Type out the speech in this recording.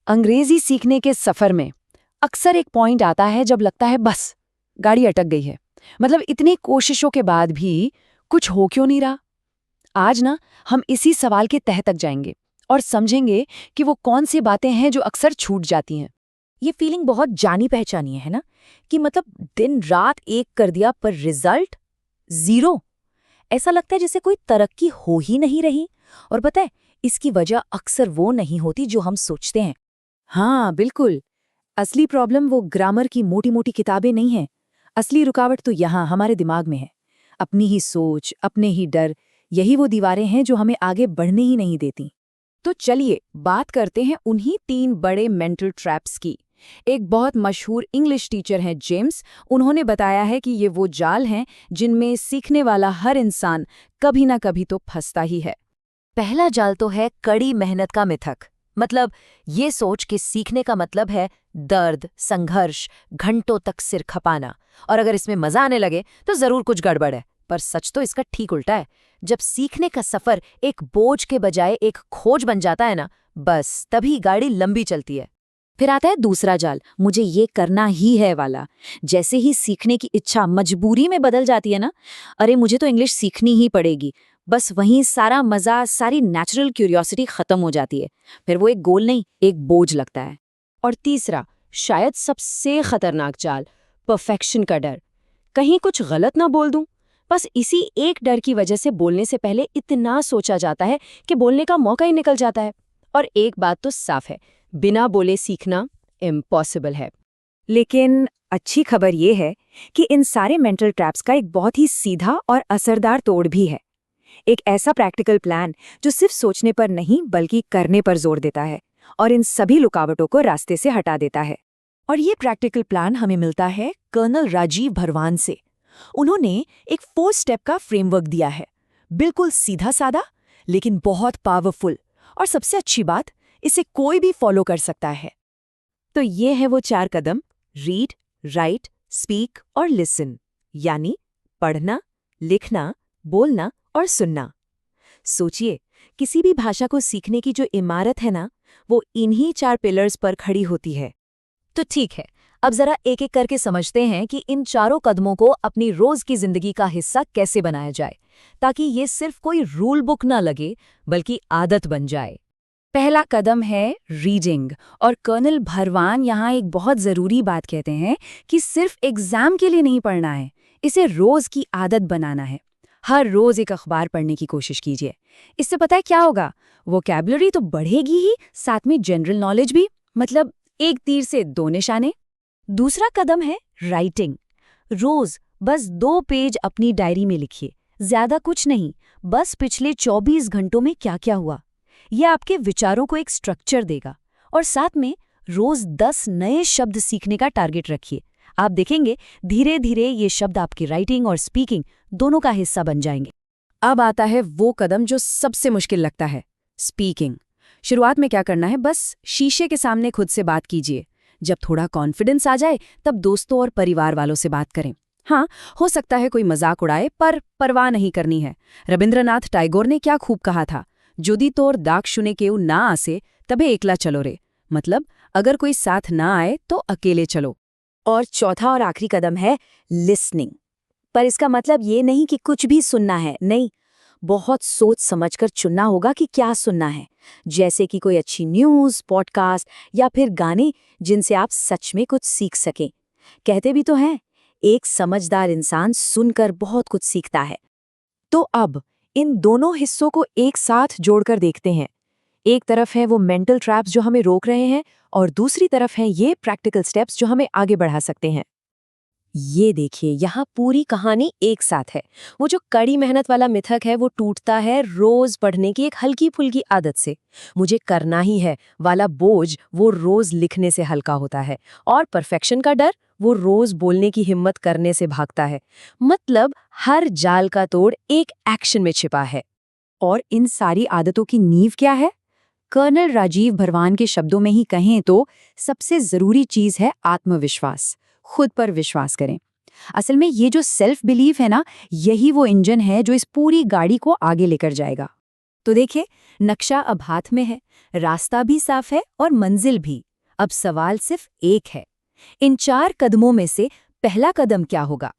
अंग्रेजी सीखने के सफर में अक्सर एक पॉइंट आता है जब लगता है बस गाड़ी अटक गई है। मतलब इतनी कोशिशों के बाद भी कुछ हो क्यों नहीं रहा। आज ना हम इसी सवाल के तह तक जाएंगे और समझेंगे कि वो कौन सी बातें हैं जो अक्सर छूट जाती हैं। ये फीलिंग बहुत जानी पहचानी है ना, कि मतलब दिन रात एक कर दिया पर रिजल्ट जीरो। ऐसा लगता है जैसे कोई तरक्की हो ही नहीं रही। और पता है, इसकी वजह अक्सर वो नहीं होती जो हम सोचते हैं। हाँ बिल्कुल, असली प्रॉब्लम वो ग्रामर की मोटी मोटी किताबें नहीं है। असली रुकावट तो यहाँ हमारे दिमाग में है। अपनी ही सोच, अपने ही डर, यही वो दीवारें हैं जो हमें आगे बढ़ने ही नहीं देती। तो चलिए बात करते हैं उन्हीं 3 बड़े मेंटल ट्रैप्स की। एक बहुत मशहूर इंग्लिश टीचर हैं जेम्स, उन्होंने बताया है कि ये वो जाल हैं जिनमें सीखने वाला हर इंसान कभी ना कभी तो फंसता ही है। पहला जाल तो है कड़ी मेहनत का मिथक। मतलब ये सोच कि सीखने का मतलब है दर्द, संघर्ष, घंटों तक सिर खपाना, और अगर इसमें मजा आने लगे तो जरूर कुछ गड़बड़ है। पर सच तो इसका ठीक उल्टा है। जब सीखने का सफर एक बोझ के बजाय एक खोज बन जाता है ना, बस तभी गाड़ी लंबी चलती है। फिर आता है दूसरा जाल, मुझे ये करना ही है वाला। जैसे ही सीखने की इच्छा मजबूरी में बदल जाती है ना, अरे मुझे तो इंग्लिश सीखनी ही पड़ेगी, बस वहीं सारा मजा, सारी नेचुरल क्यूरियोसिटी खत्म हो जाती है। फिर वो एक गोल नहीं, एक बोझ लगता है। और तीसरा, शायद सबसे खतरनाक जाल, परफेक्शन का डर। कहीं कुछ गलत ना बोल दूं। बस इसी एक डर की वजह से बोलने से पहले इतना सोचा जाता है कि बोलने का मौका ही निकल जाता है। और एक बात तो साफ है, बिना बोले सीखना इम्पॉसिबल है। लेकिन अच्छी खबर ये है कि इन सारे मेंटल ट्रैप्स का एक बहुत ही सीधा और असरदार तोड़ भी है। एक ऐसा प्रैक्टिकल प्लान जो सिर्फ सोचने पर नहीं बल्कि करने पर जोर देता है और इन सभी रुकावटों को रास्ते से हटा देता है। और ये प्रैक्टिकल प्लान हमें मिलता है कर्नल राजीव भरवान से। उन्होंने एक 4 स्टेप का फ्रेमवर्क दिया है, बिल्कुल सीधा साधा लेकिन बहुत पावरफुल। और सबसे अच्छी बात, इसे कोई भी फॉलो कर सकता है। तो ये है वो 4 कदम: रीड, राइट, स्पीक और लिसन। यानी पढ़ना, लिखना, बोलना और सुनना। सोचिए, किसी भी भाषा को सीखने की जो इमारत है ना, वो इन्हीं 4 पिलर्स पर खड़ी होती है। तो ठीक है, अब जरा एक एक करके समझते हैं कि इन चारों कदमों को अपनी रोज की जिंदगी का हिस्सा कैसे बनाया जाए, ताकि ये सिर्फ कोई रूल बुक ना लगे बल्कि आदत बन जाए। पहला कदम है रीडिंग। और कर्नल भरवान यहाँ एक बहुत ज़रूरी बात कहते हैं कि सिर्फ एग्जाम के लिए नहीं पढ़ना है, इसे रोज़ की आदत बनाना है। हर रोज़ एक अखबार पढ़ने की कोशिश कीजिए। इससे पता है क्या होगा, वोकैबुलरी तो बढ़ेगी ही, साथ में जनरल नॉलेज भी। मतलब एक तीर से 2 निशाने। दूसरा कदम है राइटिंग। रोज़ बस 2 पेज अपनी डायरी में लिखिए, ज़्यादा कुछ नहीं, बस पिछले 24 घंटों में क्या क्या हुआ। यह आपके विचारों को एक स्ट्रक्चर देगा। और साथ में रोज 10 नए शब्द सीखने का टारगेट रखिए। आप देखेंगे धीरे धीरे ये शब्द आपकी राइटिंग और स्पीकिंग दोनों का हिस्सा बन जाएंगे। अब आता है वो कदम जो सबसे मुश्किल लगता है, स्पीकिंग। शुरुआत में क्या करना है, बस शीशे के सामने खुद से बात कीजिए। जब थोड़ा कॉन्फिडेंस आ जाए तब दोस्तों और परिवार वालों से बात करें। हाँ, हो सकता है कोई मजाक उड़ाए, पर परवाह नहीं करनी है। रविंद्रनाथ टैगोर ने क्या खूब कहा था, যদি তোর दाग शुने केउ ना आसे तबे एकला चलो रे। मतलब अगर कोई साथ ना आए तो अकेले चलो। और चौथा और आखिरी कदम है लिसनिंग। पर इसका मतलब ये नहीं कि कुछ भी सुनना है, नहीं, बहुत सोच समझकर चुनना होगा कि क्या सुनना है। जैसे कि कोई अच्छी न्यूज़, पॉडकास्ट या फिर गाने जिनसे आप सच में कुछ सीख सकें। कहते भी तो हैं, एक समझदार इंसान सुनकर बहुत कुछ सीखता है। तो अब इन दोनों हिस्सों को एक साथ जोड़कर देखते हैं। एक तरफ है वो मेंटल ट्रैप्स जो हमें रोक रहे हैं, और दूसरी तरफ है ये प्रैक्टिकल स्टेप्स जो हमें आगे बढ़ा सकते हैं। ये देखिए, यहाँ पूरी कहानी एक साथ है। वो जो कड़ी मेहनत वाला मिथक है वो टूटता है रोज पढ़ने की एक हल्की फुल्की आदत से। मुझे करना ही है वाला बोझ वो रोज लिखने से हल्का होता है। और परफेक्शन का डर वो रोज बोलने की हिम्मत करने से भागता है। मतलब हर जाल का तोड़ एक एक्शन में छिपा है। और इन सारी आदतों की नींव क्या है? कर्नल राजीव भरवान के शब्दों में ही कहें तो सबसे जरूरी चीज है आत्मविश्वास। खुद पर विश्वास करें। असल में ये जो सेल्फ बिलीफ है ना, यही वो इंजन है जो इस पूरी गाड़ी को आगे लेकर जाएगा। तो देखिए, नक्शा अब हाथ में है, रास्ता भी साफ है और मंजिल भी। अब सवाल सिर्फ एक है, इन 4 कदमों में से पहला कदम क्या होगा?